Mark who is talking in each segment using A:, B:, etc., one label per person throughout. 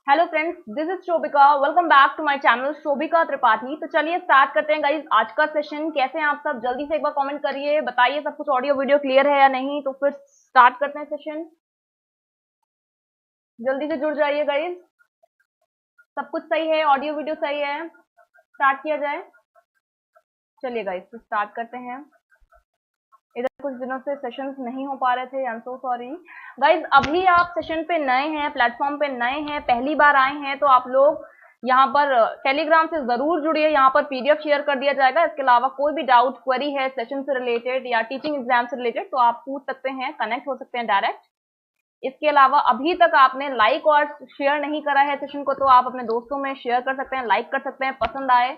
A: Hello friends, this is Shobhika. Welcome back to my channel Shobhika Tripathi. तो चलिए start करते हैं गाइस आज का सेशन। कैसे हैं आप सब? जल्दी से एक बार कमेंट करिए, बताइए सब कुछ ऑडियो वीडियो क्लियर है या नहीं। तो फिर स्टार्ट करते हैं सेशन। जल्दी से जुड़ जाइए गाइस। सब कुछ सही है, ऑडियो वीडियो सही है, स्टार्ट किया जाए। चलिए गाइस तो स्टार्ट करते हैं। इधर कुछ दिनों से सेशंस नहीं हो पा रहे थे, I am so sorry guys. अभी आप सेशन पे नए हैं, प्लेटफॉर्म पे नए हैं, पहली बार आए हैं, तो आप लोग यहाँ पर टेलीग्राम से जरूर जुड़िए। यहाँ पर पीडीएफ शेयर कर दिया जाएगा। इसके अलावा कोई भी डाउट क्वेरी है सेशन से रिलेटेड या टीचिंग एग्जाम से रिलेटेड तो आप पूछ सकते हैं, कनेक्ट हो सकते हैं डायरेक्ट। इसके अलावा अभी तक आपने लाइक और शेयर नहीं करा है सेशन को, तो आप अपने दोस्तों में शेयर कर सकते हैं, लाइक कर सकते हैं, पसंद आए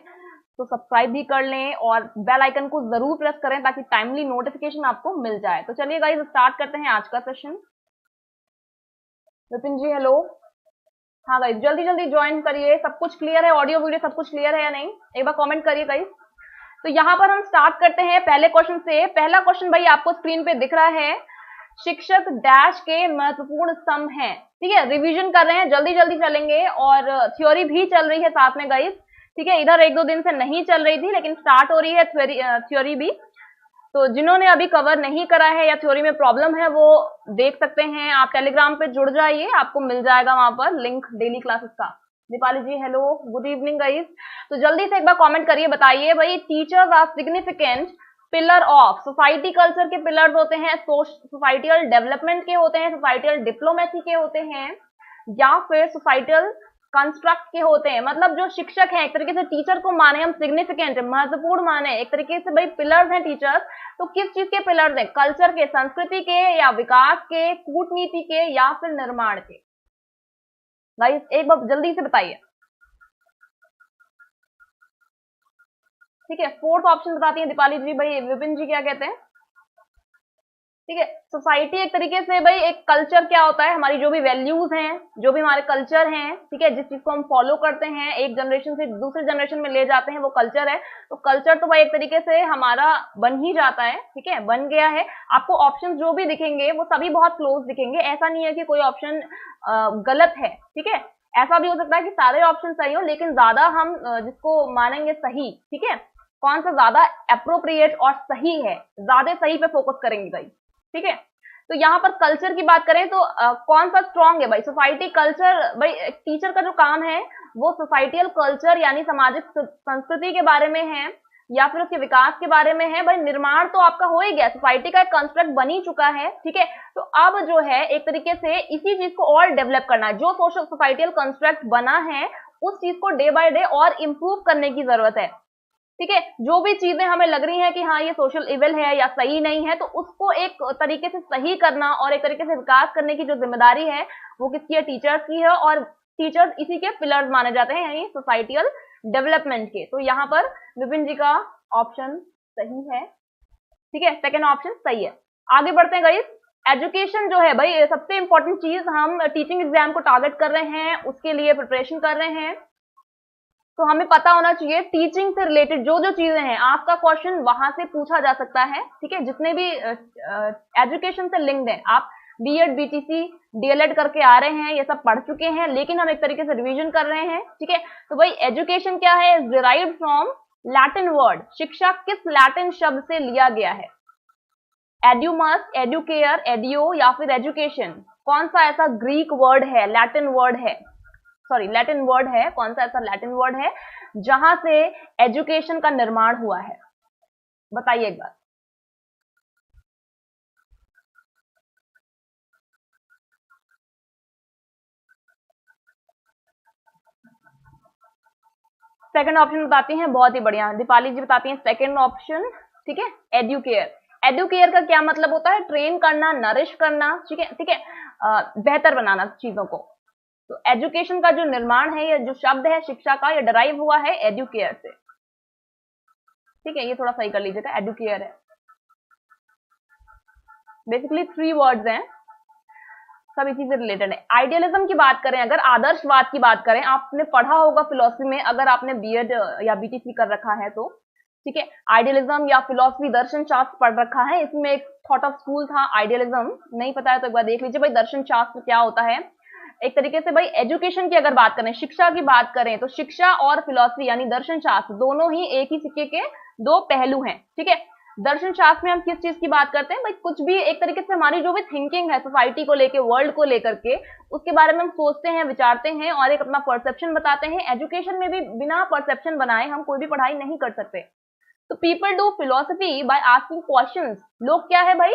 A: तो सब्सक्राइब भी कर लें और बेल आइकन को जरूर प्रेस करें ताकि टाइमली नोटिफिकेशन आपको मिल जाए। तो चलिए गाइस स्टार्ट करते हैं आज का सेशन। विपिन जी हेलो। हाँ गाइस जल्दी जल्दी ज्वाइन करिए। सब कुछ क्लियर है, ऑडियो वीडियो सब कुछ क्लियर है या नहीं, एक बार कमेंट करिए गाइस। तो यहाँ पर हम स्टार्ट करते हैं पहले क्वेश्चन से। पहला क्वेश्चन भाई आपको स्क्रीन पे दिख रहा है, शिक्षक डैश के महत्वपूर्ण स्तंभ हैं। ठीक है, रिवीजन कर रहे हैं, जल्दी जल्दी चलेंगे और थ्योरी भी चल रही है साथ में गाइस। ठीक है, इधर एक दो दिन से नहीं चल रही थी लेकिन स्टार्ट हो रही है थ्योरी भी। तो जिन्होंने अभी कवर नहीं करा है या थ्योरी में प्रॉब्लम है वो देख सकते हैं। आप टेलीग्राम पे जुड़ जाइए, आपको मिल जाएगा वहां पर लिंक डेली क्लासेस का। Deepali ji hello, good evening guys. तो जल्दी से एक बार कमेंट करिए, बताइए भाई teachers are significant pillar of society. Culture के पिलर्स होते हैं, सोसाइटियल डेवलपमेंट के होते हैं, सोसाइटियल डिप्लोमेसी के होते हैं, या फिर सोसाइटियल कंस्ट्रक्ट के होते हैं। मतलब जो शिक्षक हैं, एक तरीके से टीचर को माने हम सिग्निफिकेंट, महत्वपूर्ण माने, एक तरीके से भाई पिलर्स हैं टीचर्स। तो किस चीज के पिलर्स हैं? कल्चर के, संस्कृति के, या विकास के, कूटनीति के, या फिर निर्माण के? गाइस एक बार जल्दी से बताइए। ठीक है, फोर्थ ऑप्शन बताती है दीपाली जी। भाई विपिन जी क्या कहते हैं? ठीक है, सोसाइटी एक तरीके से भाई एक कल्चर क्या होता है, हमारी जो भी वैल्यूज हैं, जो भी हमारे कल्चर हैं, ठीक है, जिस चीज को हम फॉलो करते हैं, एक जनरेशन से दूसरे जनरेशन में ले जाते हैं, वो कल्चर है। तो कल्चर तो भाई एक तरीके से हमारा बन ही जाता है, ठीक है, बन गया है। आपको ऑप्शन जो भी दिखेंगे वो सभी बहुत क्लोज दिखेंगे, ऐसा नहीं है कि कोई ऑप्शन गलत है। ठीक है, ऐसा भी हो सकता है कि सारे ऑप्शन सही हो, लेकिन ज्यादा हम जिसको मानेंगे सही, ठीक है, कौन सा ज्यादा अप्रोप्रिएट और सही है, ज्यादा सही पे फोकस करेंगे भाई। ठीक है, तो यहाँ पर कल्चर की बात करें तो कौन सा स्ट्रांग है भाई? Society culture. भाई टीचर का जो काम है वो सोसाइटियल कल्चर यानी सामाजिक संस्कृति के बारे में है या फिर उसके विकास के बारे में है। भाई निर्माण तो आपका हो ही गया, सोसाइटी का एक कंस्ट्रक्ट बन ही चुका है। ठीक है, तो अब जो है एक तरीके से इसी चीज को और डेवलप करना है। जो सोशल सोसाइटियल कंस्ट्रक्ट बना है उस चीज को डे बाय डे और इम्प्रूव करने की जरूरत है। ठीक है, जो भी चीजें हमें लग रही हैं कि हाँ ये सोशल इविल है या सही नहीं है, तो उसको एक तरीके से सही करना और एक तरीके से विकास करने की जो जिम्मेदारी है वो किसकी है? टीचर्स की है। और टीचर्स इसी के पिलर्स माने जाते हैं, यानी सोसाइटियल डेवलपमेंट के। तो यहाँ पर विपिन जी का ऑप्शन सही है। ठीक है, सेकेंड ऑप्शन सही है। आगे बढ़ते हैं गाइस। एजुकेशन जो है भाई सबसे इंपॉर्टेंट चीज, हम टीचिंग एग्जाम को टारगेट कर रहे हैं, उसके लिए प्रिपरेशन कर रहे हैं, तो हमें पता होना चाहिए टीचिंग से रिलेटेड जो जो चीजें हैं, आपका क्वेश्चन वहां से पूछा जा सकता है। ठीक है, जितने भी एजुकेशन से लिंक्ड है, आप बीएड बीटीसी डीएलएड करके आ रहे हैं, ये सब पढ़ चुके हैं, लेकिन हम एक तरीके से रिवीजन कर रहे हैं। ठीक है, तो भाई एजुकेशन क्या है? Derived from Latin word. शिक्षा किस लैटिन शब्द से लिया गया है? एड्यूमस, एडुकेयर, एडियो, या फिर एजुकेशन? कौन सा ऐसा ग्रीक वर्ड है, लैटिन वर्ड है, सॉरी लैटिन वर्ड है, कौन सा ऐसा लैटिन वर्ड है जहां से एजुकेशन का निर्माण हुआ है? बताइए एक बार। सेकंड ऑप्शन बताती हैं, बहुत ही बढ़िया, दीपाली जी बताती हैं सेकंड ऑप्शन। ठीक है, एडुकेयर। एडुकेयर का क्या मतलब होता है? ट्रेन करना, नरिश करना। ठीक है, ठीक है, बेहतर बनाना चीजों को। तो एजुकेशन का जो निर्माण है, ये जो शब्द है शिक्षा का, ये डराइव हुआ है एडुकेयर से। ठीक है, ये थोड़ा सही कर लीजिएगा, एडुकेयर है। बेसिकली 3 वर्ड्स हैं, सब इसी से रिलेटेड है। आइडियलिज्म की बात करें, अगर आदर्शवाद की बात करें, आपने पढ़ा होगा फिलोसफी में, अगर आपने बीएड या बीटीसी कर रखा है तो, ठीक है, आइडियलिज्म या फिलोसफी दर्शन शास्त्र पढ़ रखा है, इसमें एक थॉट ऑफ स्कूल था आइडियलिज्म। नहीं पता है तो एक बार देख लीजिए भाई दर्शन शास्त्र क्या होता है। एक तरीके से भाई एजुकेशन की अगर बात करें, शिक्षा की बात करें, तो शिक्षा और फिलॉसफी यानी दर्शन शास्त्र दोनों ही एक ही सिक्के के दो पहलू हैं। ठीक है, दर्शन शास्त्र में हम किस चीज की बात करते हैं भाई, कुछ भी एक तरीके से हमारी जो भी थिंकिंग है सोसाइटी को लेके, वर्ल्ड को लेकर के, उसके बारे में हम सोचते हैं, विचारते हैं और एक अपना परसेप्शन बताते हैं। एजुकेशन में भी बिना परसेप्शन बनाए हम कोई भी पढ़ाई नहीं कर सकते। तो people do philosophy by asking questions. लोग क्या है भाई,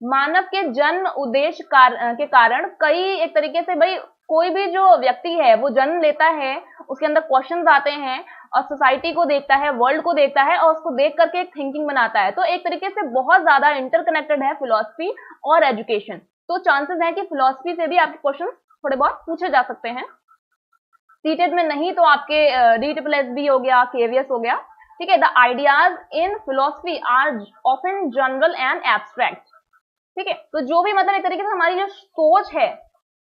A: मानव के जन्म उद्देश्य के कारण कई एक तरीके से भाई कोई भी जो व्यक्ति है वो जन्म लेता है, उसके अंदर क्वेश्चंस आते हैं और सोसाइटी को देखता है, वर्ल्ड को देखता है और उसको देख करके एक थिंकिंग बनाता है। तो एक तरीके से बहुत ज्यादा इंटरकनेक्टेड है फिलोसफी और एजुकेशन। तो चांसेस है कि फिलोसफी से भी आपके क्वेश्चन थोड़े बहुत पूछे जा सकते हैं। सीटेड में नहीं तो आपके DSSB हो गया, KVS हो गया। ठीक है, the ideas in philosophy are often general and abstract. ठीक है, तो जो भी मतलब एक तरीके से हमारी जो सोच है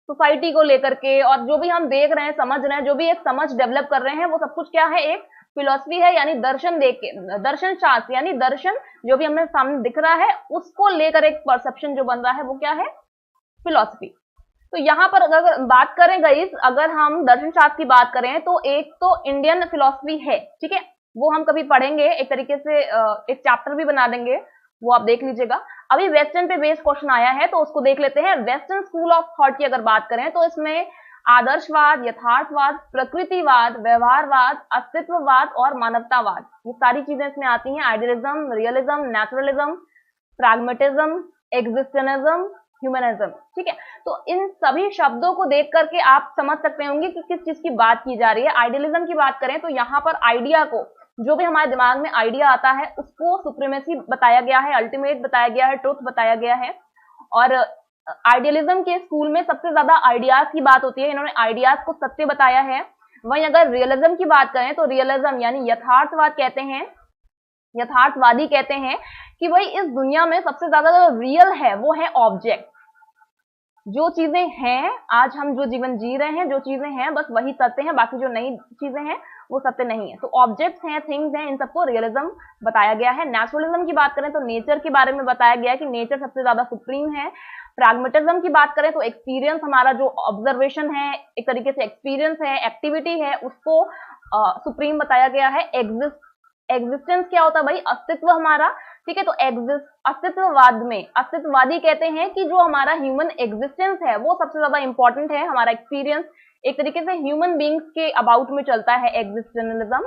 A: सोसाइटी को लेकर के और जो भी हम देख रहे हैं, समझ रहे हैं, जो भी एक समझ डेवलप कर रहे हैं, वो सब कुछ क्या है, एक फिलॉसफी है। यानी दर्शन देख के, दर्शन शास्त्र यानी दर्शन जो भी हमें सामने दिख रहा है उसको लेकर एक परसेप्शन जो बन रहा है वो क्या है, फिलॉसफी। तो यहाँ पर अगर बात करें गाइस, अगर हम दर्शन शास्त्र की बात करें तो एक तो इंडियन फिलॉसफी है। ठीक है, वो हम कभी पढ़ेंगे, एक तरीके से एक चैप्टर भी बना देंगे, वो आप देख लीजिएगा। अभी वेस्टर्न पे बेस्ड क्वेश्चन आया है तो उसको देख लेते हैं। वेस्टर्न स्कूल ऑफ थॉट की अगर बात करें तो इसमें आदर्शवाद, यथार्थवाद, प्रकृतिवाद, व्यवहारवाद, अस्तित्ववाद और मानवतावाद, ये सारी चीजें इसमें आती हैं। Idealism, realism, naturalism, pragmatism, existentialism, humanism. ठीक है, तो इन सभी शब्दों को देख करके आप समझ सकते होंगे कि किस चीज की बात की जा रही है। आइडियलिज्म की बात करें तो यहाँ पर आइडिया को, जो भी हमारे दिमाग में आइडिया आता है उसको सुप्रीमेसी बताया गया है, अल्टीमेट बताया गया है, ट्रुथ बताया गया है। और आइडियलिज्म के स्कूल में सबसे ज्यादा आइडियाज की बात होती है, इन्होंने आइडियाज को सत्य बताया है। वहीं अगर रियलिज्म की बात करें तो रियलिज्म यानी यथार्थवाद कहते हैं, यथार्थवादी कहते हैं कि भाई इस दुनिया में सबसे ज्यादा जो रियल है वो है ऑब्जेक्ट। जो चीजें हैं, आज हम जो जीवन जी रहे हैं, जो चीजें हैं बस वही सत्य हैं, बाकी जो नई चीजें हैं वो सत्य नहीं है। तो ऑब्जेक्ट्स हैं, थिंग्स हैं, इन सबको रियलिज्म बताया गया है। नेचुरलिज्म की बात करें तो नेचर के बारे में बताया गया है कि नेचर सबसे ज्यादा सुप्रीम है। प्रैग्मेटिज्म की बात करें तो एक्सपीरियंस, हमारा जो ऑब्जर्वेशन है, एक तरीके से एक्सपीरियंस है, एक्टिविटी है, उसको सुप्रीम बताया गया है। एग्जिस्टेंस क्या होता है भाई, अस्तित्व हमारा। ठीक है, तो अस्तित्ववाद में अस्तित्ववादी कहते हैं कि जो हमारा ह्यूमन एग्जिस्टेंस है वो सबसे ज्यादा इंपॉर्टेंट है, हमारा एक्सपीरियंस एक तरीके से ह्यूमन बींग्स के अबाउट में चलता है, एग्जिस्टेंशनिज्म।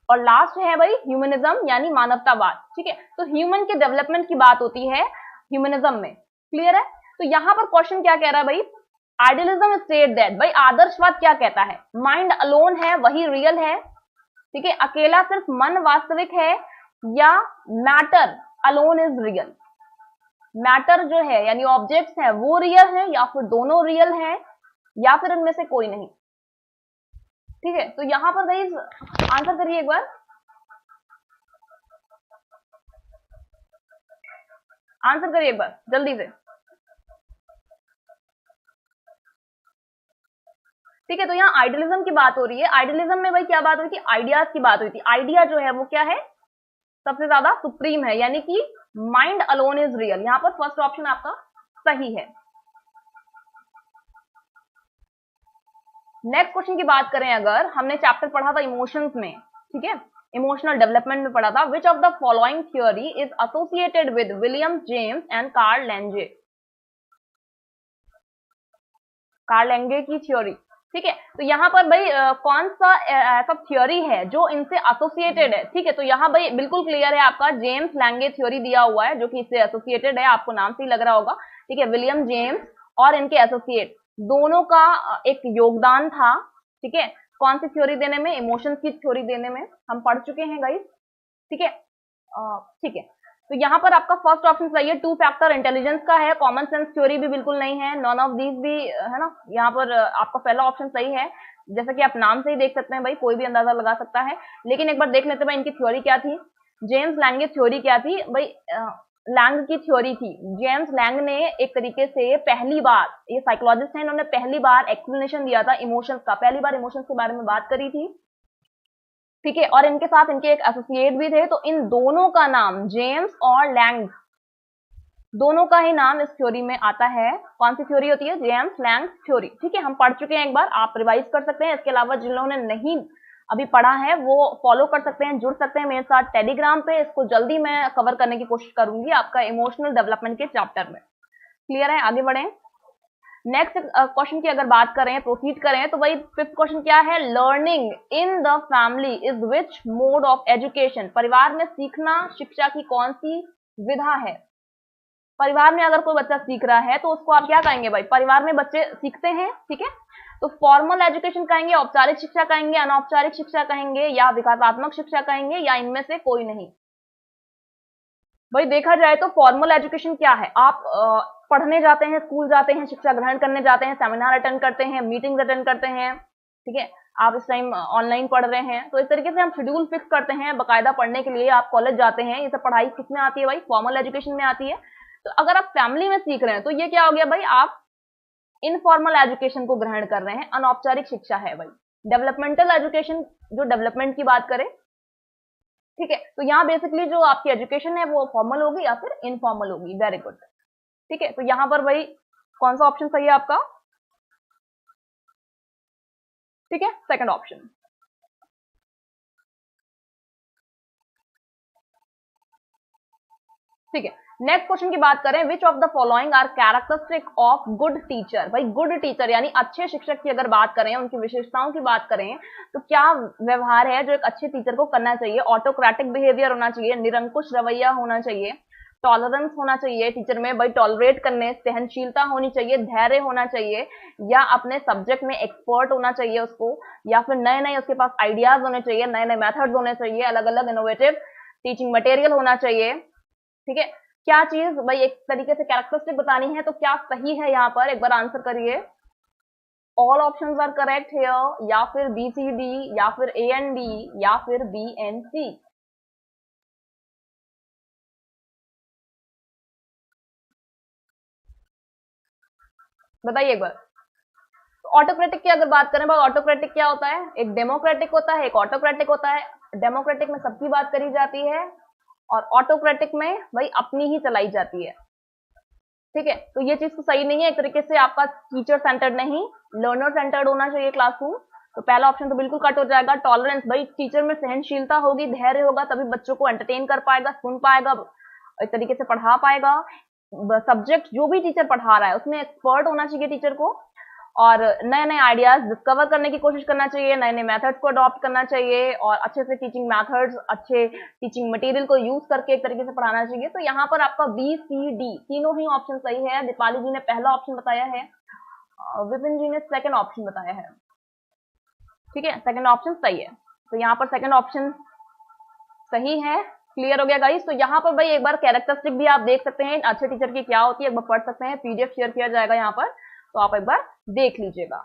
A: और लास्ट है भाई ह्यूमनिज्म यानी मानवतावाद। ठीक है, तो ह्यूमन के डेवलपमेंट की बात होती है ह्यूमनिज्म में। क्लियर है, तो यहां पर क्वेश्चन क्या कह रहा है भाई, आइडियलिज्म स्टेट दैट, भाई आदर्शवाद क्या कहता है, माइंड अलोन है वही रियल है। ठीक है, अकेला सिर्फ मन वास्तविक है या matter alone is real, matter जो है यानी ऑब्जेक्ट्स है वो रियल है या फिर दोनों रियल है या फिर इनमें से कोई नहीं। ठीक है, तो यहां पर गाइस आंसर करिए एक बार, आंसर करिए एक बार जल्दी से। ठीक है, तो यहाँ आइडियलिज्म की बात हो रही है। आइडियलिज्म में भाई क्या बात हुई थी, आइडियाज की बात हुई थी। आइडिया जो है वो क्या है, सबसे ज्यादा सुप्रीम है, यानी कि माइंड अलोन इज रियल। यहाँ पर फर्स्ट ऑप्शन आपका सही है। नेक्स्ट क्वेश्चन की बात करें, अगर हमने चैप्टर पढ़ा था इमोशंस में, ठीक है, इमोशनल डेवलपमेंट में पढ़ा था, which of the following theory is associated with William James and Carl Lange. Carl Lange की थ्योरी। ठीक है, तो यहाँ पर भाई कौन सा ऐसा थ्योरी है जो इनसे एसोसिएटेड है। ठीक है, तो यहाँ भाई बिल्कुल क्लियर है आपका, जेम्स लैंगे थ्योरी दिया हुआ है जो कि इससे एसोसिएटेड है, आपको नाम से ही लग रहा होगा। ठीक है, विलियम जेम्स और इनके एसोसिएट दोनों का एक योगदान था। ठीक है, कौन सी थ्योरी देने में, इमोशंस की थ्योरी देने में, हम पढ़ चुके हैं गाइस। ठीक है, ठीक है, तो यहाँ पर आपका फर्स्ट ऑप्शन सही है, टू फैक्टर इंटेलिजेंस का है। कॉमन सेंस थ्योरी भी बिल्कुल नहीं है, नॉन ऑफ दीज भी है ना। यहाँ पर आपका पहला ऑप्शन सही है, जैसा कि आप नाम से ही देख सकते हैं भाई, कोई भी अंदाजा लगा सकता है। लेकिन एक बार देख लेते हैं भाई इनकी थ्योरी क्या थी, जेम्स लैंगे थ्योरी क्या थी भाई, लैंग की थ्योरी थी। जेम्स लैंग ने एक तरीके से पहली बार, ये साइकोलॉजिस्ट हैं, इन्होंने पहली बार एक्सप्लेनेशन दिया था इमोशंस का, पहली बार इमोशंस के बारे में बात करी थी। ठीक है, और इनके साथ इनके एक एसोसिएट भी थे, तो इन दोनों का नाम जेम्स और लैंग दोनों का ही नाम इस थ्योरी में आता है। कौन सी थ्योरी होती है? James Lang theory. ठीक है, हम पढ़ चुके हैं एक बार, आप रिवाइज कर सकते हैं। इसके अलावा जिन लोगों ने नहीं अभी पढ़ा है वो फॉलो कर सकते हैं, जुड़ सकते हैं मेरे साथ टेलीग्राम पे। इसको जल्दी मैं कवर करने की कोशिश करूंगी आपका इमोशनल डेवलपमेंट के चैप्टर में। क्लियर है? आगे बढ़े। नेक्स्ट क्वेश्चन की अगर बात करें, प्रोसीड करें, तो वही फिफ्थ क्वेश्चन क्या है? Learning in the family is which mode of education? परिवार में सीखना शिक्षा की कौन सी विधा है? परिवार में अगर कोई बच्चा सीख रहा है तो उसको आप क्या कहेंगे भाई? परिवार में बच्चे सीखते हैं, ठीक है, तो फॉर्मल एजुकेशन कहेंगे, औपचारिक शिक्षा कहेंगे, अनौपचारिक शिक्षा कहेंगे, या विकासात्मक शिक्षा कहेंगे, या इनमें से कोई नहीं? भाई देखा जाए तो फॉर्मल एजुकेशन क्या है? आप पढ़ने जाते हैं, स्कूल जाते हैं, शिक्षा ग्रहण करने जाते हैं, सेमिनार अटेंड करते हैं, मीटिंग्स अटेंड करते हैं, ठीक है, आप इस टाइम ऑनलाइन पढ़ रहे हैं, तो इस तरीके से हम शेड्यूल फिक्स करते हैं बकायदा पढ़ने के लिए। आप कॉलेज जाते हैं, ये सब पढ़ाई किसमें आती है भाई? फॉर्मल एजुकेशन में आती है। तो अगर आप फैमिली में सीख रहे हैं तो ये क्या हो गया भाई? आप इनफॉर्मल एजुकेशन को ग्रहण कर रहे हैं, अनौपचारिक शिक्षा है भाई। डेवलपमेंटल एजुकेशन, जो डेवलपमेंट की बात करें, ठीक है, तो यहाँ बेसिकली जो आपकी एजुकेशन है वो फॉर्मल होगी या फिर इनफॉर्मल होगी। Very good. ठीक है, तो यहाँ पर भाई कौन सा ऑप्शन सही है आपका? ठीक है, सेकंड ऑप्शन। ठीक है, नेक्स्ट क्वेश्चन की बात करें, which of the following are characteristic of good teacher? भाई गुड टीचर यानी अच्छे शिक्षक की अगर बात करें, उनकी विशेषताओं की बात करें, तो क्या व्यवहार है जो एक अच्छे टीचर को करना चाहिए? ऑटोक्रेटिक बिहेवियर होना चाहिए, निरंकुश रवैया होना चाहिए, टॉलरेंस होना चाहिए टीचर में भाई, टॉलरेट करने, सहनशीलता होनी चाहिए, धैर्य होना चाहिए, या अपने सब्जेक्ट में एक्सपर्ट होना चाहिए उसको, या फिर नए नए उसके पास आइडियाज होने चाहिए, नए नए मेथड्स होने चाहिए, अलग अलग इनोवेटिव टीचिंग मटेरियल होना चाहिए। ठीक है, क्या चीज भाई एक तरीके से कैरेक्टरिस्टिक बतानी है, तो क्या सही है यहाँ पर? एक बार आंसर करिए। All options are correct here, या फिर बी सी डी, या फिर ए एंड डी, या फिर बी एंड सी? बताइए एक बार। ऑटोक्रेटिक की अगर बात करें भाई, ऑटोक्रेटिक क्या होता है? एक डेमोक्रेटिक होता है, एक ऑटोक्रेटिक होता है। डेमोक्रेटिक में सबकी बात करी जाती है, और ऑटोक्रेटिक में भाई अपनी ही चलाई जाती है। ठीक है, तो ये चीज तो सही नहीं है। एक तरीके से आपका टीचर सेंटर्ड नहीं, लर्नर सेंटर्ड होना चाहिए क्लासरूम। तो पहला ऑप्शन तो बिल्कुल कट हो जाएगा। टॉलरेंस, भाई टीचर में सहनशीलता होगी, धैर्य होगा, तभी बच्चों को एंटरटेन कर पाएगा, सुन पाएगा, एक तरीके से पढ़ा पाएगा। सब्जेक्ट जो भी टीचर पढ़ा रहा है उसमें एक्सपर्ट होना चाहिए टीचर को, और नए नए आइडियाज डिस्कवर करने की कोशिश करना चाहिए, नए नए मेथड्स को अडॉप्ट करना चाहिए, और अच्छे से टीचिंग मेथड्स, अच्छे टीचिंग मटेरियल को यूज करके एक तरीके से पढ़ाना चाहिए। तो यहाँ पर आपका बी सी डी तीनों ही ऑप्शन सही है। दीपाली जी ने पहला ऑप्शन बताया है, विपिन जी ने सेकंड ऑप्शन बताया है। ठीक है, सेकंड ऑप्शन सही है, तो यहाँ पर सेकंड ऑप्शन सही है। क्लियर हो गया गाइस? तो यहाँ पर भाई एक बार कैरेक्टरिस्टिक भी आप देख सकते हैं अच्छे टीचर की क्या होती है, एक बार पढ़ सकते हैं, पीडीएफ शेयर किया जाएगा यहाँ पर, तो आप एक बार देख लीजिएगा।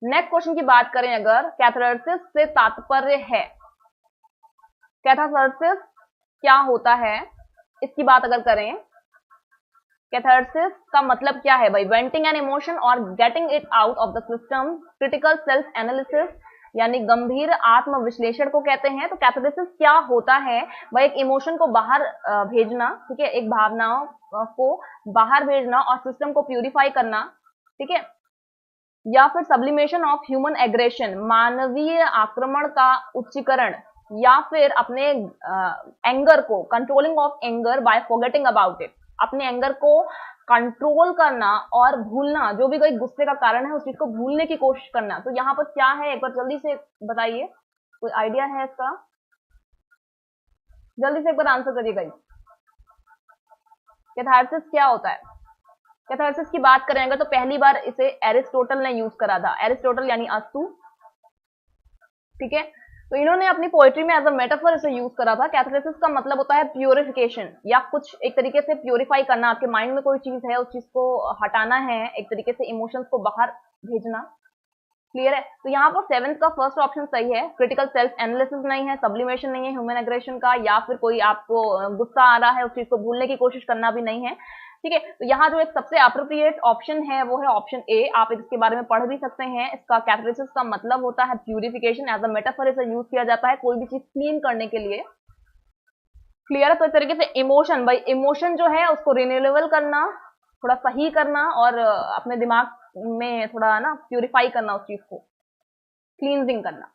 A: नेक्स्ट क्वेश्चन की बात करें अगर, कैथारसिस से तात्पर्य है, कैथारसिस क्या होता है इसकी बात अगर करें, कैथारसिस का मतलब क्या है भाई? वेंटिंग एन इमोशन और getting it out of the system, critical self analysis, यानी गंभीर आत्म विश्लेषण को कहते हैं। तो कैथारसिस क्या होता है भाई? एक इमोशन को बाहर भेजना, ठीक है, एक भावनाओं को बाहर भेजना और सिस्टम को प्यूरिफाई करना, ठीक है, या फिर सब्लिमेशन ऑफ ह्यूमन एग्रेशन, मानवीय आक्रमण का उच्चीकरण, या फिर अपने एंगर को, controlling of anger by forgetting about it, अपने एंगर को कंट्रोल करना और भूलना, जो भी कोई गुस्से का कारण है उस चीज को भूलने की कोशिश करना। तो यहाँ पर क्या है एक बार जल्दी से बताइए, कोई आइडिया है इसका? जल्दी से एक बार आंसर करिएगा। कैथारसिस क्या होता है? कैथारसिस की बात करेंगे तो पहली बार इसे एरिस्टोटल ने यूज करा था। एरिस्टोटल यानी अस्तु, ठीक है, तो इन्होंने अपनी पोएट्री में एज अ मेटाफर इसे यूज करा था। कैथारसिस का मतलब होता है प्योरिफिकेशन, या कुछ एक तरीके से प्योरीफाई करना। आपके माइंड में कोई चीज है, उस चीज को हटाना है, एक तरीके से इमोशंस को बाहर भेजना। क्लियर है? तो यहाँ पर सेवेंथ का फर्स्ट ऑप्शन सही है। क्रिटिकल सेल्फ एनालिसिस नहीं है, सब्लिमेशन नहीं है ह्यूमन एग्रेशन का, या फिर कोई आपको गुस्सा आ रहा है उस चीज को भूलने की कोशिश करना भी नहीं है। ठीक है, तो यहाँ जो एक सबसे अप्रोप्रिएट ऑप्शन है वो है ऑप्शन ए। आप इसके बारे में पढ़ भी सकते हैं। इसका कैथारसिस का मतलब होता है प्यूरिफिकेशन, एज अ मेटाफर इसे यूज किया जाता है कोई भी चीज क्लीन करने के लिए। क्लियर है? तो इस तरीके से इमोशन, भाई इमोशन जो है उसको रिन्यूएबल करना, थोड़ा सही करना और अपने दिमाग में थोड़ा ना प्यूरिफाई करना, उस चीज को क्लींजिंग करना,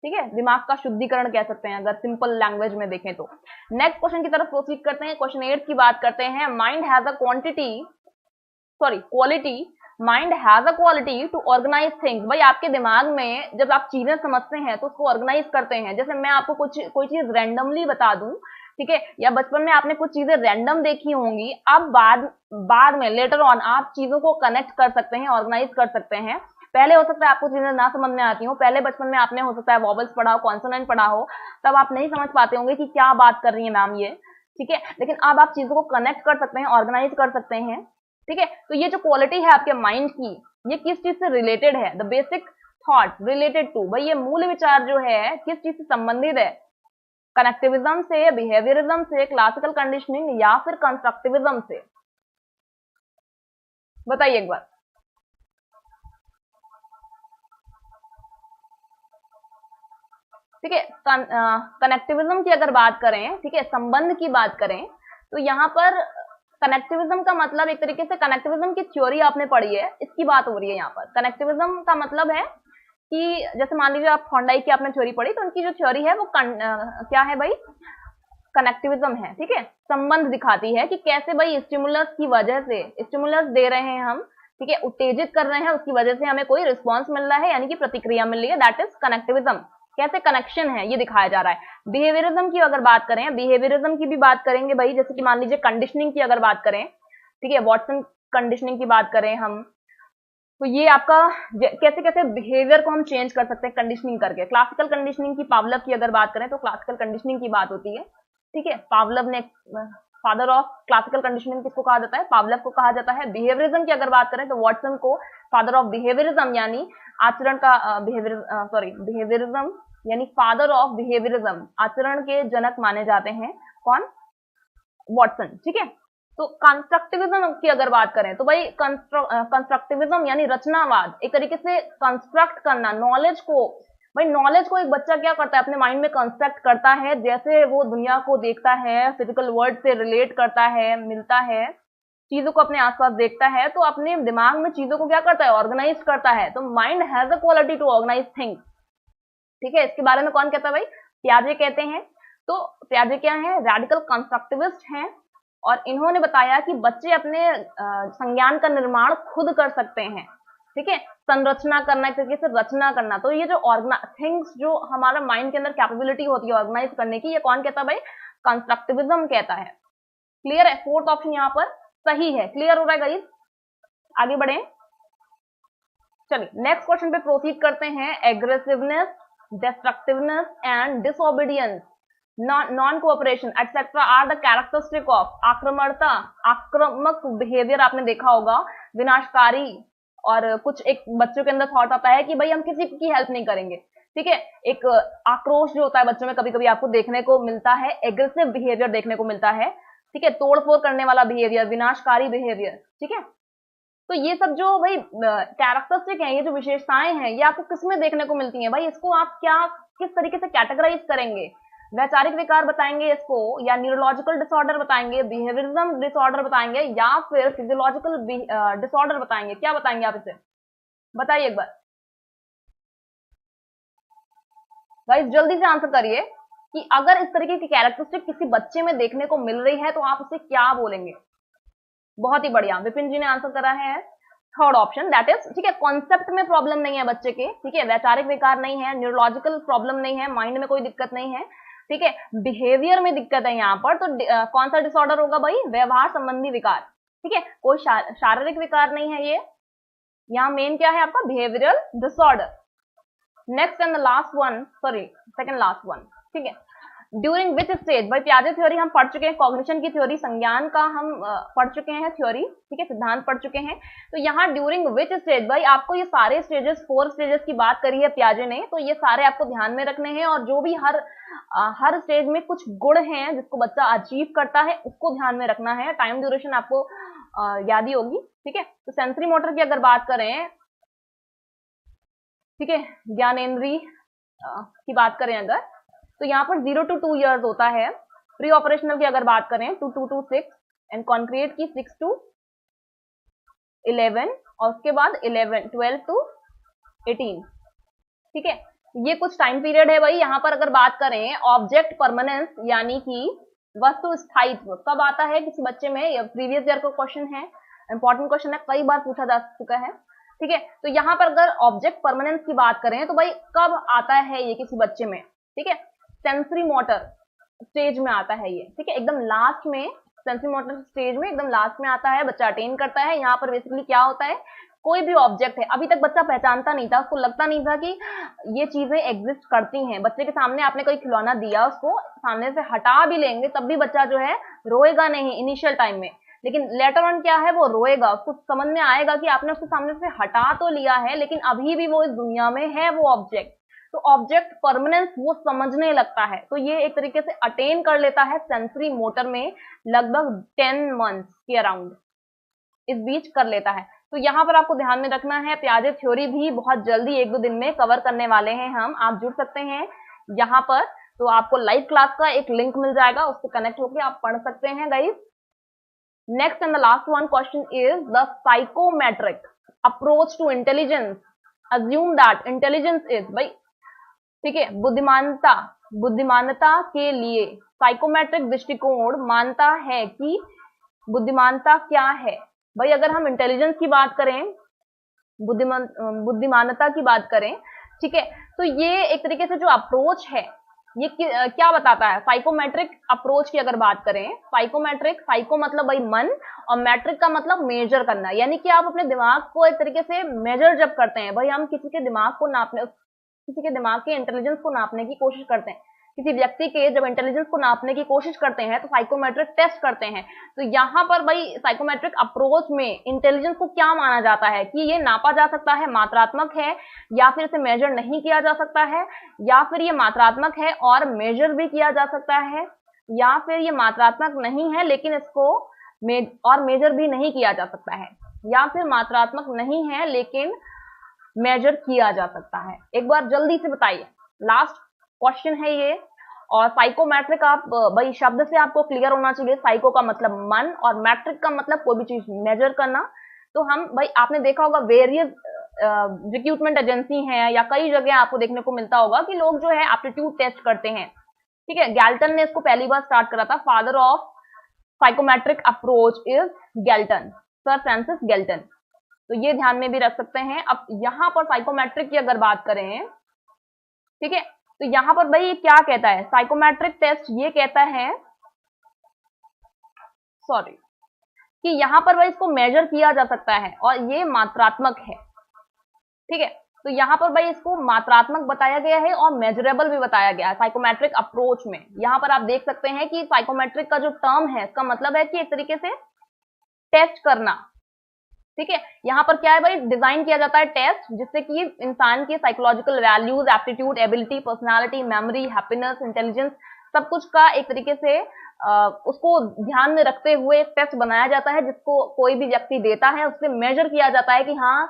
A: ठीक है, दिमाग का शुद्धिकरण कह सकते हैं अगर सिंपल लैंग्वेज में देखें तो। नेक्स्ट क्वेश्चन की तरफ प्रोसीड करते हैं। क्वेश्चन 8 की बात करते हैं। Mind has a quality mind has a quality to organize things. भाई आपके दिमाग में जब आप चीजें समझते हैं तो उसको ऑर्गेनाइज करते हैं। जैसे मैं आपको कोई चीज रैंडमली बता दूं, ठीक है, या बचपन में आपने कुछ चीजें रैंडम देखी होंगी, अब बाद में लेटर ऑन आप चीजों को कनेक्ट कर सकते हैं, ऑर्गेनाइज कर सकते हैं। पहले हो सकता है आपको चीजें ना समझ में आती हो, पहले बचपन में आपने हो सकता है वॉवल्स पढ़ा हो, कॉन्सोनेंट पढ़ा हो, तब आप नहीं समझ पाते होंगे कि क्या बात कर रही है मैम ये, ठीक है, लेकिन अब आप चीजों को कनेक्ट कर सकते हैं, ऑर्गेनाइज कर सकते हैं, ठीक है। तो ये जो क्वालिटी है आपके माइंड की, ये किस चीज से रिलेटेड है? The basic thought related to, भाई ये मूल विचार जो है किस चीज से संबंधित है? कनेक्टिविज्म से, बिहेवियरिज्म से, क्लासिकल कंडीशनिंग या फिर कंस्ट्रक्टिविज्म से? बताइए एक बार। ठीक है, कनेक्टिविज्म की अगर बात करें, ठीक है, संबंध की बात करें, तो यहाँ पर कनेक्टिविज्म का मतलब एक तरीके से कनेक्टिविज्म की थ्योरी आपने पढ़ी है, इसकी बात हो रही है यहाँ पर। कनेक्टिविज्म का मतलब है कि जैसे मान लीजिए आप थॉर्नडाइक की आपने थ्योरी पढ़ी, तो उनकी जो थ्योरी है वो क्या है भाई? कनेक्टिविज्म है, ठीक है, संबंध दिखाती है कि कैसे भाई स्टिमुलस की वजह से, स्टिमुलस दे रहे हैं हम, ठीक है, उत्तेजित कर रहे हैं, उसकी वजह से हमें कोई रिस्पॉन्स मिल रहा है, यानी कि प्रतिक्रिया मिल रही है, दैट इज कनेक्टिविज्म। कैसे कनेक्शन है ये दिखाया जा रहा है। बिहेवियरिज्म की अगर बात करें, बिहेवियरिज्म की भी बात करेंगे भाई, जैसे कि मान लीजिए कंडीशनिंग की अगर बात करें, ठीक है, वॉटसन कंडीशनिंग की बात करें हम, तो ये आपका कैसे कैसे बिहेवियर को हम चेंज कर सकते हैं कंडीशनिंग करके। क्लासिकल कंडीशनिंग की पावलव की अगर बात करें तो क्लासिकल कंडीशनिंग की बात होती है, ठीक है, पावलव ने फादर ऑफ क्लासिकल कंडीशनिंग किसको कहा जाता है? पावलव को कहा जाता है। बिहेवियरिज्म की अगर बात करें तो वॉटसन को फादर ऑफ बिहेवियरिज्म यानी आचरण का बिहेवियरिज्म यानी फादर ऑफ बिहेवियरिज्म, आचरण के जनक माने जाते हैं। कौन? वॉटसन, ठीक है। तो कंस्ट्रक्टिविज्म की अगर बात करें तो भाई कंस्ट्रक्टिविज्म यानी रचनावाद, एक तरीके से कंस्ट्रक्ट करना नॉलेज को। भाई नॉलेज को एक बच्चा क्या करता है? अपने माइंड में कंस्ट्रक्ट करता है, जैसे वो दुनिया को देखता है, फिजिकल वर्ल्ड से रिलेट करता है, मिलता है, चीजों को अपने आसपास देखता है, तो अपने दिमाग में चीजों को क्या करता है? ऑर्गेनाइज करता है। तो mind has a quality to organize things, ठीक है। इसके बारे में कौन कहता है भाई? पियाजे कहते हैं। तो पियाजे क्या है? रेडिकल कंस्ट्रक्टिविस्ट हैं, और इन्होंने बताया कि बच्चे अपने संज्ञान का निर्माण खुद कर सकते हैं, ठीक है, संरचना करना, एक तरीके से रचना करना। तो ये जो थिंग्स जो हमारा माइंड के अंदर कैपेबिलिटी होती है ऑर्गेनाइज करने की, ये कौन कहता है भाई? कंस्ट्रक्टिविज्म कहता है। क्लियर है? फोर्थ ऑप्शन यहाँ पर सही है। क्लियर हो रहा है गाइस? आगे बढ़े, चलिए नेक्स्ट क्वेश्चन पे प्रोसीड करते हैं। Aggressiveness, destructiveness and disobedience, non cooperation etcetera are the characteristic of आक्रमणता, आक्रामक बिहेवियर आपने देखा होगा, विनाशकारी, और कुछ एक बच्चों के अंदर थॉट आता है कि भाई हम किसी की हेल्प नहीं करेंगे, ठीक है, एक आक्रोश जो होता है बच्चों में कभी कभी आपको देखने को मिलता है, एग्रेसिव बिहेवियर देखने को मिलता है, ठीक है, तोड़फोड़ करने वाला बिहेवियर, विनाशकारी बिहेवियर, ठीक है। तो ये सब जो भाई कैरेक्टरिस्टिक है, ये जो विशेषताएं हैं, ये आपको किसमें देखने को मिलती हैं भाई? इसको आप किस तरीके से कैटेगराइज करेंगे? वैचारिक विकार बताएंगे इसको, या न्यूरोलॉजिकल डिसऑर्डर बताएंगे, बिहेवियरिज्म डिसऑर्डर बताएंगे, या फिर फिजियोलॉजिकल डिसऑर्डर बताएंगे? क्या बताएंगे आप इसे? बताइए एक बार गाइस, जल्दी से आंसर करिए कि अगर इस तरीके की कैरेक्टरिस्टिक किसी बच्चे में देखने को मिल रही है तो आप उसे क्या बोलेंगे? बहुत ही बढ़िया, विपिन जी ने आंसर करा है थर्ड ऑप्शन, दैट इज, ठीक है, कॉन्सेप्ट में प्रॉब्लम नहीं है बच्चे के, ठीक है, वैचारिक विकार नहीं है, न्यूरोलॉजिकल प्रॉब्लम नहीं है, माइंड में कोई दिक्कत नहीं है, ठीक है, बिहेवियर में दिक्कत है यहाँ पर। तो कौन सा डिसऑर्डर होगा भाई? व्यवहार संबंधी विकार, ठीक है, कोई शारीरिक विकार नहीं है ये। यहाँ मेन क्या है आपका? Behavioural disorder. Next and the last one, sorry second last one, ठीक है, ड्यूरिंग विच स्टेज, भाई पियाजे थ्योरी हम पढ़ चुके हैं, कॉग्निशन की थ्योरी, संज्ञान का हम पढ़ चुके हैं थ्योरी, ठीक है, सिद्धांत पढ़ चुके हैं। तो यहाँ ड्यूरिंग विच स्टेज, भाई आपको ये सारे स्टेजेस, 4 स्टेजेस की बात करी है पियाजे ने, तो ये सारे आपको ध्यान में रखने हैं, और जो भी हर स्टेज में कुछ गुण हैं जिसको बच्चा अचीव करता है उसको ध्यान में रखना है। टाइम ड्यूरेशन आपको याद ही होगी, ठीक है। तो सेंसरी मोटर की अगर बात करें, ठीक है, ज्ञानेंद्री की बात करें अगर, तो यहाँ पर 0 to 2 years होता है, प्री ऑपरेशनल की अगर बात करें 2 to 6 एंड कॉन्क्रीट की 6 to 11 और उसके बाद 12 to 18। ठीक है, ये कुछ टाइम पीरियड है भाई। यहाँ पर अगर बात करें ऑब्जेक्ट परमानेंस यानी कि वस्तु स्थायित्व कब आता है किसी बच्चे में, ये प्रीवियस ईयर का क्वेश्चन है, इंपॉर्टेंट क्वेश्चन है, कई बार पूछा जा चुका है। ठीक है, तो यहाँ पर अगर ऑब्जेक्ट परमानेंस की बात करें तो भाई कब आता है ये किसी बच्चे में। ठीक है, सेंसरी मोटर स्टेज में आता है ये। ठीक है, एकदम लास्ट में, सेंसरी मोटर स्टेज में एकदम लास्ट में आता है, बच्चा अटेन करता है। यहाँ पर बेसिकली क्या होता है, कोई भी ऑब्जेक्ट है, अभी तक बच्चा पहचानता नहीं था, उसको लगता नहीं था कि ये चीजें एग्जिस्ट करती हैं। बच्चे के सामने आपने कोई खिलौना दिया, उसको सामने से हटा भी लेंगे तब भी बच्चा जो है रोएगा नहीं इनिशियल टाइम में, लेकिन लेटर ऑन क्या है, वो रोएगा। उसको समझ में आएगा कि आपने उसको सामने से हटा तो लिया है लेकिन अभी भी वो इस दुनिया में है वो ऑब्जेक्ट। तो ऑब्जेक्ट परमानेंस वो समझने लगता है। तो ये एक तरीके से अटेन कर लेता है सेंसरी मोटर में लगभग 10 मंथ्स के अराउंड, इस बीच कर लेता है। तो यहाँ पर आपको ध्यान में रखना है, पियाजे थ्योरी भी बहुत जल्दी 1-2 दिन में कवर करने वाले हैं हम। आप जुड़ सकते हैं यहाँ पर, तो आपको लाइव क्लास का एक लिंक मिल जाएगा, उससे कनेक्ट होकर आप पढ़ सकते हैं guys. Next and the last one question is the psychometric approach to intelligence assume that intelligence is, भाई ठीक है, बुद्धिमानता के लिए साइकोमेट्रिक दृष्टिकोण मानता है कि बुद्धिमानता क्या है। भाई अगर हम इंटेलिजेंस की बात करें, बुद्धिमानता की बात करें, ठीक है, तो ये एक तरीके से जो अप्रोच है ये क्या बताता है। साइकोमेट्रिक अप्रोच की अगर बात करें, साइको मतलब भाई मन, और मैट्रिक का मतलब मेजर करना, यानी कि आप अपने दिमाग को एक तरीके से मेजर जब करते हैं, भाई हम किसी के दिमाग को नापने, किसी के दिमाग के इंटेलिजेंस को नापने की कोशिश करते हैं, किसी व्यक्ति के जब इंटेलिजेंस को नापने की कोशिश करते हैं तो साइकोमेट्रिक टेस्ट करते हैं। तो यहाँ पर भाई साइकोमेट्रिक अप्रोच में इंटेलिजेंस को क्या माना जाता है कि ये नापा जा सकता है, मात्रात्मक है, या फिर इसे मेजर नहीं किया जा सकता है, या फिर ये मात्रात्मक है और मेजर भी किया जा सकता है, या फिर ये मात्रात्मक नहीं है लेकिन इसको और मेजर भी नहीं किया जा सकता है, या फिर मात्रात्मक नहीं है लेकिन मेजर किया जा सकता है। एक बार जल्दी से बताइए, लास्ट क्वेश्चन है ये। और साइकोमेट्रिक आप भाई शब्द से आपको क्लियर होना चाहिए, साइको का मतलब मन और मैट्रिक का मतलब कोई भी चीज मेजर करना। तो हम भाई आपने देखा होगा वेरियस रिक्रूटमेंट एजेंसी हैं या कई जगह आपको देखने को मिलता होगा कि लोग जो है एप्टीट्यूड टेस्ट करते हैं। ठीक है, गैल्टन ने इसको पहली बार स्टार्ट करा था, father of psychometric approach is Galton, sir Francis Galton. तो ये ध्यान में भी रख सकते हैं। अब यहाँ पर साइकोमेट्रिक की अगर बात करें, ठीक है, तो यहाँ पर भाई क्या कहता है साइकोमेट्रिक टेस्ट, ये कहता है कि यहाँ पर भाई इसको मेजर किया जा सकता है और ये मात्रात्मक है। ठीक है, तो यहाँ पर भाई इसको मात्रात्मक बताया गया है और मेजरेबल भी बताया गया है साइकोमेट्रिक अप्रोच में। यहाँ पर आप देख सकते हैं कि साइकोमेट्रिक का जो टर्म है इसका मतलब है कि एक तरीके से टेस्ट करना। ठीक है, यहाँ पर क्या है भाई, डिजाइन किया जाता है टेस्ट जिससे कि इंसान की psychological values, aptitude, ability, personality, memory, happiness, intelligence, सब कुछ का एक तरीके से उसको ध्यान में रखते हुए एक टेस्ट बनाया जाता है जिसको कोई भी व्यक्ति देता है, उससे मेजर किया जाता है कि हाँ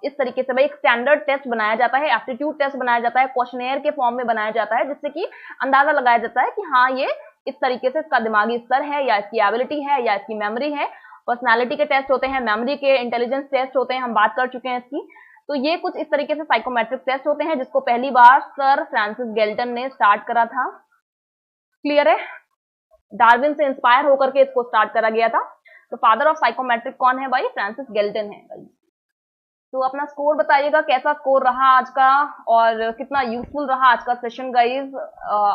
A: इस तरीके से भाई एक स्टैंडर्ड टेस्ट बनाया जाता है, एप्टीट्यूड टेस्ट बनाया जाता है, क्वेश्चनेयर के फॉर्म में बनाया जाता है, जिससे कि अंदाजा लगाया जाता है कि हाँ ये इस तरीके से इसका दिमागी स्तर है या इसकी एबिलिटी है या इसकी मेमोरी है। पर्सनालिटी के टेस्ट होते हैं, मेमोरी के, इंटेलिजेंस टेस्ट होते हैं, हम बात कर चुके हैं इसकी। तो ये कुछ इस तरीके से साइकोमेट्रिक टेस्ट होते हैं जिसको पहली बार सर फ्रांसिस गैल्टन ने स्टार्ट करा था। क्लियर है, डार्विन से इंस्पायर होकर के इसको स्टार्ट करा गया था। तो फादर ऑफ साइकोमेट्रिक कौन है भाई, फ्रांसिस गैल्टन है भाई। तो अपना स्कोर बताइएगा, कैसा स्कोर रहा आज का और कितना यूजफुल रहा आज का सेशन गाइज।